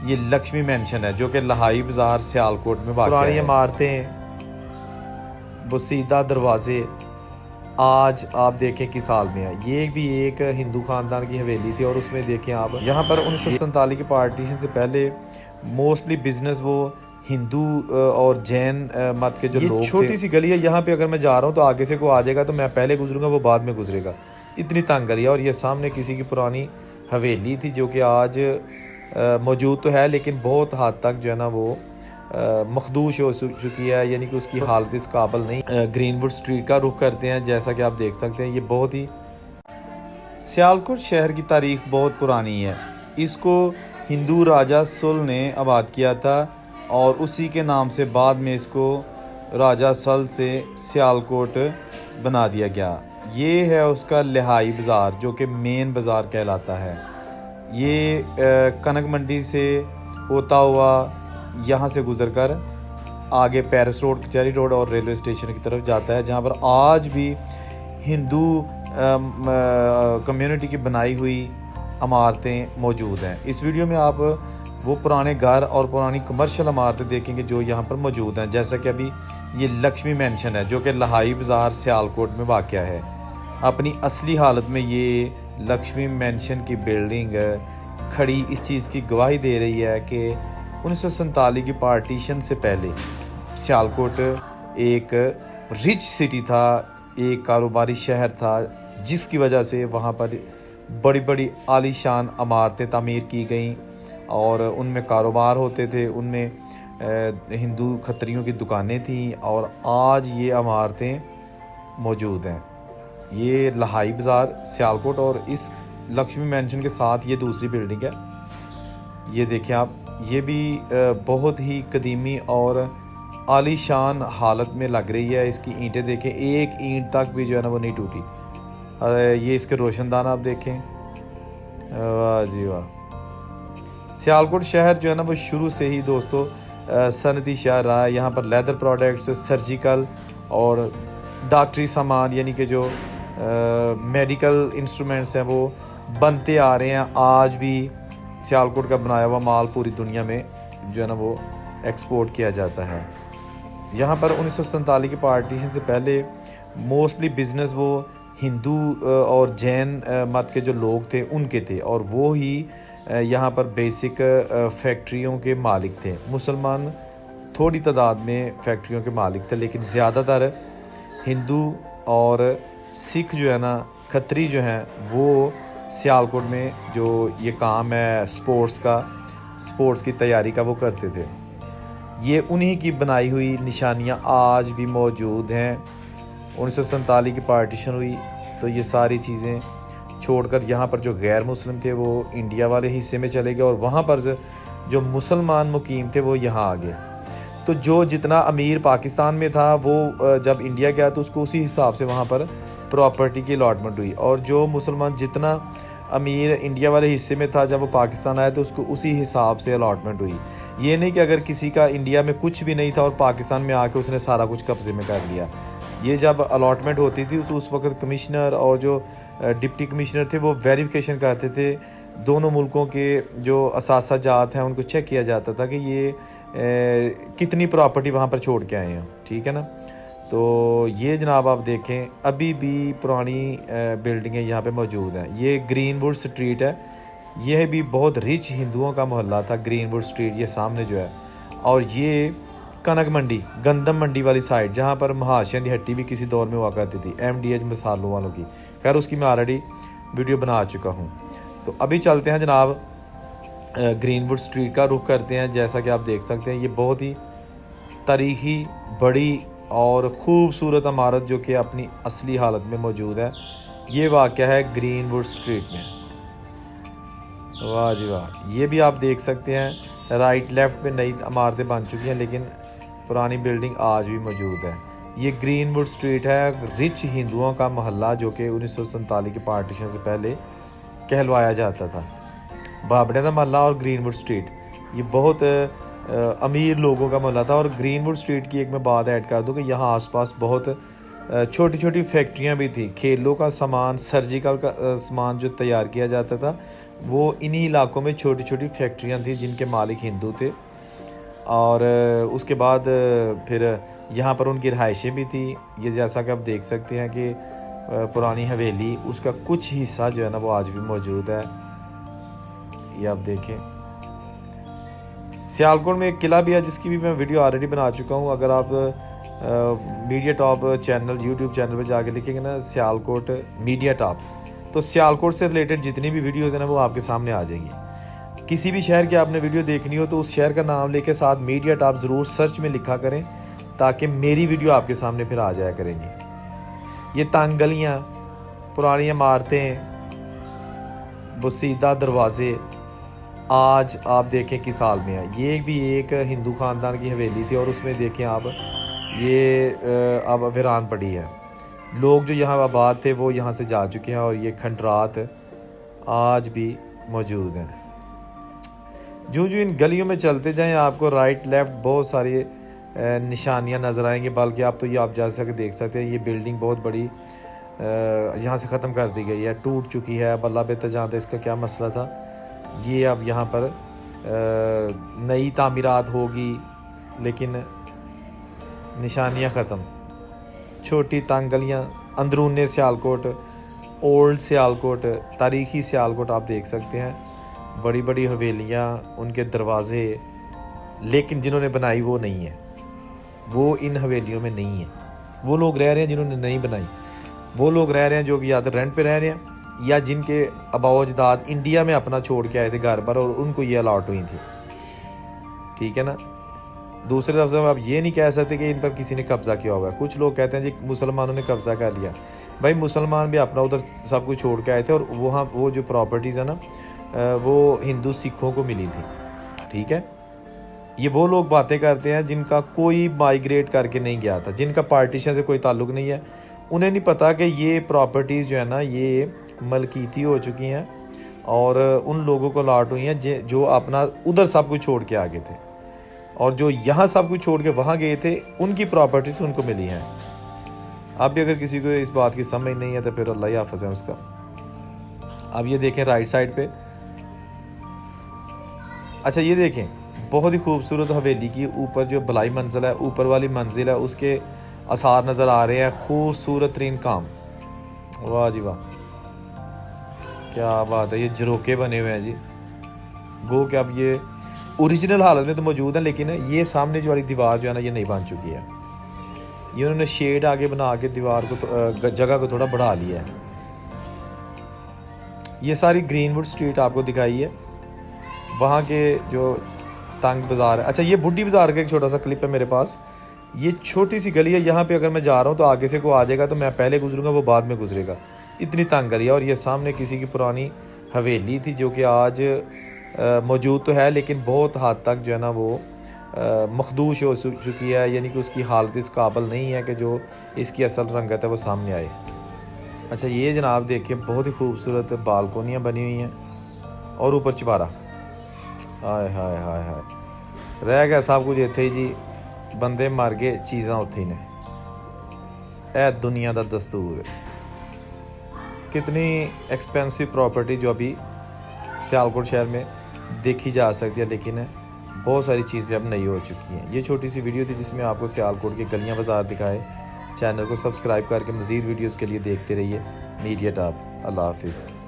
ये लक्ष्मी मेंशन है जो कि लहाई बाज़ार सियालकोट में वाक़ है। पुरानी इमारतें, बुसीदा दरवाजे आज आप देखें किस हाल में है। ये भी एक हिंदू ख़ानदान की हवेली थी और उसमें देखें आप यहाँ पर 1947 के पार्टीशन से पहले मोस्टली बिजनेस वो हिंदू और जैन मत के जो लोग थे। छोटी सी गली है, यहाँ पे अगर मैं जा रहा हूँ तो आगे से कोई आ जाएगा तो मैं पहले गुजरूंगा, वो बाद में गुजरेगा। इतनी तंग गली है। और ये सामने किसी की पुरानी हवेली थी जो कि आज मौजूद तो है लेकिन बहुत हद तक जो है ना वो मखदूश हो चुकी है, यानी कि उसकी हालत इस काबिल नहीं। ग्रीनवुड स्ट्रीट का रुख करते हैं। जैसा कि आप देख सकते हैं ये बहुत ही सियालकोट शहर की तारीख बहुत पुरानी है। इसको हिंदू राजा सुल ने आबाद किया था और उसी के नाम से बाद में इसको राजा सल से सियालकोट बना दिया गया। ये है उसका लिहाई बाज़ार जो कि मेन बाज़ार कहलाता है। ये कनक मंडी से होता हुआ यहाँ से गुजरकर आगे पेरिस रोड, कचहरी रोड और रेलवे स्टेशन की तरफ जाता है, जहाँ पर आज भी हिंदू कम्युनिटी की बनाई हुई इमारतें मौजूद हैं। इस वीडियो में आप वो पुराने घर और पुरानी कमर्शियल इमारतें देखेंगे जो यहाँ पर मौजूद हैं। जैसा कि अभी ये लक्ष्मी मेंशन है जो कि लहाई बाज़ार सियालकोट में वाक़ है। अपनी असली हालत में ये लक्ष्मी मेंशन की बिल्डिंग खड़ी इस चीज़ की गवाही दे रही है कि 1947 की पार्टीशन से पहले सियालकोट एक रिच सिटी था, एक कारोबारी शहर था, जिसकी वजह से वहाँ पर बड़ी बड़ी आलीशान इमारतें तामीर की गईं और उनमें कारोबार होते थे, उनमें हिंदू खत्रियों की दुकानें थीं और आज ये इमारतें मौजूद हैं। ये लहाई बाज़ार सियालकोट और इस लक्ष्मी मेंशन के साथ ये दूसरी बिल्डिंग है। ये देखें आप, ये भी बहुत ही कदीमी और आलीशान हालत में लग रही है। इसकी ईंटें देखें, एक ईंट तक भी जो है ना वो नहीं टूटी। ये इसके रोशनदान आप देखें, वाह जी वाह। सियालकोट शहर जो है ना वो शुरू से ही दोस्तों सनती शहर रहा है। यहाँ पर लेदर प्रोडक्ट्स, सर्जिकल और डॉक्टरी सामान यानी कि जो मेडिकल इंस्ट्रूमेंट्स हैं वो बनते आ रहे हैं। आज भी सियालकोट का बनाया हुआ माल पूरी दुनिया में जो है ना वो एक्सपोर्ट किया जाता है। यहाँ पर 1947 की पार्टीशन से पहले मोस्टली बिजनेस वो हिंदू और जैन मत के जो लोग थे उनके थे और वो ही यहाँ पर बेसिक फैक्ट्रियों के मालिक थे। मुसलमान थोड़ी तादाद में फैक्ट्रियों के मालिक थे लेकिन ज़्यादातर हिंदू और सिख जो है ना, खत्री जो हैं वो सियालकोट में जो ये काम है स्पोर्ट्स की तैयारी का वो करते थे। ये उन्हीं की बनाई हुई निशानियाँ आज भी मौजूद हैं। 1947 की पार्टीशन हुई तो ये सारी चीज़ें छोड़कर यहाँ पर जो गैर मुस्लिम थे वो इंडिया वाले हिस्से में चले गए और वहाँ पर जो मुसलमान मुकीम थे वो यहाँ आ गए। तो जो जितना अमीर पाकिस्तान में था वो जब इंडिया गया तो उसको उसी हिसाब से वहाँ पर प्रॉपर्टी की अलॉटमेंट हुई और जो मुसलमान जितना अमीर इंडिया वाले हिस्से में था जब वो पाकिस्तान आया तो उसको उसी हिसाब से अलॉटमेंट हुई। ये नहीं कि अगर किसी का इंडिया में कुछ भी नहीं था और पाकिस्तान में आके उसने सारा कुछ कब्जे में कर लिया। ये जब अलॉटमेंट होती थी तो उस वक्त कमिश्नर और जो डिप्टी कमिश्नर थे वो वेरिफिकेशन करते थे। दोनों मुल्कों के जो असासा जात हैं उनको चेक किया जाता था कि ये कितनी प्रॉपर्टी वहाँ पर छोड़ के आए हैं, ठीक है ना। तो ये जनाब आप देखें अभी भी पुरानी बिल्डिंगें यहाँ पे मौजूद हैं। ये ग्रीनवुड स्ट्रीट है, यह भी बहुत रिच हिंदुओं का मोहल्ला था ग्रीनवुड स्ट्रीट, ये सामने जो है। और ये कनक मंडी, गंदम मंडी वाली साइड जहाँ पर महाशय की हट्टी भी किसी दौर में हुआ करती थी, MDH मसालों वालों की। खैर उसकी मैं ऑलरेडी वीडियो बना चुका हूँ। तो अभी चलते हैं जनाब ग्रीनवुड स्ट्रीट का रुख करते हैं। जैसा कि आप देख सकते हैं ये बहुत ही तारीखी बड़ी और ख़ूबसूरत इमारत जो कि अपनी असली हालत में मौजूद है। ये वाक़या है ग्रीनवुड स्ट्रीट में। वाह जी वाह। ये भी आप देख सकते हैं राइट लेफ़्ट में नई इमारतें बन चुकी हैं लेकिन पुरानी बिल्डिंग आज भी मौजूद है। ये ग्रीनवुड स्ट्रीट है, रिच हिंदुओं का मोहल्ला जो कि 1947 के पार्टीशन से पहले कहलवाया जाता था। बाबड़े का मोहल्ला और ग्रीनवुड स्ट्रीट ये बहुत अमीर लोगों का मोहल्ला था। और ग्रीनवुड स्ट्रीट की एक मैं बात ऐड कर दूं कि यहाँ आसपास बहुत छोटी छोटी फैक्ट्रियाँ भी थी। खेलों का सामान, सर्जिकल का सामान जो तैयार किया जाता था वो इन्हीं इलाकों में छोटी छोटी फैक्ट्रियाँ थी जिनके मालिक हिंदू थे। और उसके बाद फिर यहाँ पर उनकी रहाइशें भी थी। ये जैसा कि आप देख सकते हैं कि पुरानी हवेली, उसका कुछ हिस्सा जो है ना वो आज भी मौजूद है। ये आप देखें। सियालकोट में एक किला भी है जिसकी भी मैं वीडियो ऑलरेडी बना चुका हूँ। अगर आप media top channel YouTube channel पे जाके लिखेंगे ना सियालकोट मीडिया टॉप, तो सियालकोट से रिलेटेड जितनी भी वीडियोज़ हैं ना वो आपके सामने आ जाएंगी। किसी भी शहर की आपने वीडियो देखनी हो तो उस शहर का नाम लेके साथ मीडिया टॉप ज़रूर सर्च में लिखा करें, ताकि मेरी वीडियो आपके सामने फिर आ जाया करेंगी। ये तंग गलियाँ, पुरानी इमारतें, बुसीदा दरवाजे आज आप देखें किस हाल में है। ये भी एक हिंदू ख़ानदान की हवेली थी और उसमें देखें आप ये अब वीरान पड़ी है। लोग जो यहाँ आबाद थे वो यहाँ से जा चुके हैं और ये खंडरात आज भी मौजूद हैं। जो इन गलियों में चलते जाएं आपको राइट लेफ़्ट बहुत सारी निशानियाँ नज़र आएंगी। बल्कि आप तो ये आप जा सके देख सकते हैं, ये बिल्डिंग बहुत बड़ी यहाँ से ख़त्म कर दी गई है, टूट चुकी है। अब अल्लाह बेहतर जानता है इसका क्या मसला था। ये अब यहाँ पर नई तामीरात होगी, लेकिन निशानियाँ ख़त्म। छोटी तंग गलियाँ, अंदरूने सियालकोट, ओल्ड सियालकोट, तारीख़ी सियालकोट आप देख सकते हैं। बड़ी बड़ी हवेलियाँ, उनके दरवाज़े, लेकिन जिन्होंने बनाई वो नहीं है, वो इन हवेलियों में नहीं है। वो लोग रह रहे हैं जिन्होंने नहीं बनाई, वो लोग रह रहे हैं जो कि या तो रेंट पे रह रहे हैं या जिनके आबाओ अजदाद इंडिया में अपना छोड़ के आए थे घर पर और उनको ये अलाट हुई थी। ठीक है ना। दूसरे लफ्ज़ में आप ये नहीं कह सकते कि इन पर किसी ने कब्ज़ा किया होगा। कुछ लोग कहते हैं जी मुसलमानों ने कब्ज़ा कर लिया। भाई मुसलमान भी अपना उधर सब कुछ छोड़ के आए थे और वहाँ वो जो प्रॉपर्टीज़ है ना वो हिंदू सिखों को मिली थी। ठीक है। ये वो लोग बातें करते हैं जिनका कोई माइग्रेट करके नहीं गया था, जिनका पार्टीशन से कोई ताल्लुक़ नहीं है। उन्हें नहीं पता कि ये प्रॉपर्टीज़ जो है ना ये मलकीती हो चुकी हैं और उन लोगों को अलाट हुई हैं जो अपना उधर सब कुछ छोड़ के आ गए थे, और जो यहाँ सब कुछ छोड़ के वहाँ गए थे उनकी प्रॉपर्टीज उनको मिली हैं। अब भी अगर किसी को इस बात की समझ नहीं है तो फिर अल्लाह ही हाफ़िज़ है उसका। अब ये देखें राइट साइड पे। अच्छा ये देखें, बहुत ही खूबसूरत हवेली की ऊपर जो बलाई मंजिल है, ऊपर वाली मंजिल है, उसके आसार नज़र आ रहे हैं। खूबसूरत तरीन काम, वाह जी वाह, क्या बात है। ये झरोके बने हुए हैं जी। गो कि अब ये ओरिजिनल हालत में तो मौजूद है, लेकिन ये सामने जो वाली दीवार जो है ना ये नहीं बन चुकी है। ये उन्होंने शेड आगे बना के दीवार को जगह को थोड़ा बढ़ा लिया है। ये सारी ग्रीनवुड स्ट्रीट आपको दिखाई है, वहाँ के जो तंग बाज़ार है। अच्छा ये बुड्ढी बाज़ार का एक छोटा सा क्लिप है मेरे पास। ये छोटी सी गली है, यहाँ पे अगर मैं जा रहा हूँ तो आगे से कोई आ जाएगा तो मैं पहले गुजरूँगा, वो बाद में गुजरेगा। इतनी तंग गली है। और ये सामने किसी की पुरानी हवेली थी जो कि आज मौजूद तो है, लेकिन बहुत हद तक जो है ना वो मखदूश हो चुकी है, यानी कि उसकी हालत इस काबिल नहीं है कि जो इसकी असल रंगत है वो सामने आए। अच्छा ये जनाब देखिए, बहुत ही खूबसूरत बालकोनियाँ बनी हुई हैं और ऊपर चबारा। हाय हाय हाय हाय, रह गया सब कुछ इत्थे ही जी, बंदे मर गए चीज़ां उत्थे ही ने। ए दुनिया दा दस्तूर। कितनी एक्सपेंसिव प्रॉपर्टी जो अभी सियालकोट शहर में देखी जा सकती है, लेकिन बहुत सारी चीज़ें अब नई हो चुकी हैं। ये छोटी सी वीडियो थी जिसमें आपको सियालकोट के गलियां बाज़ार दिखाए। चैनल को सब्सक्राइब करके मज़ीद वीडियोज़ के लिए देखते रहिए मीडिया टॉप। अल्लाह हाफिज़।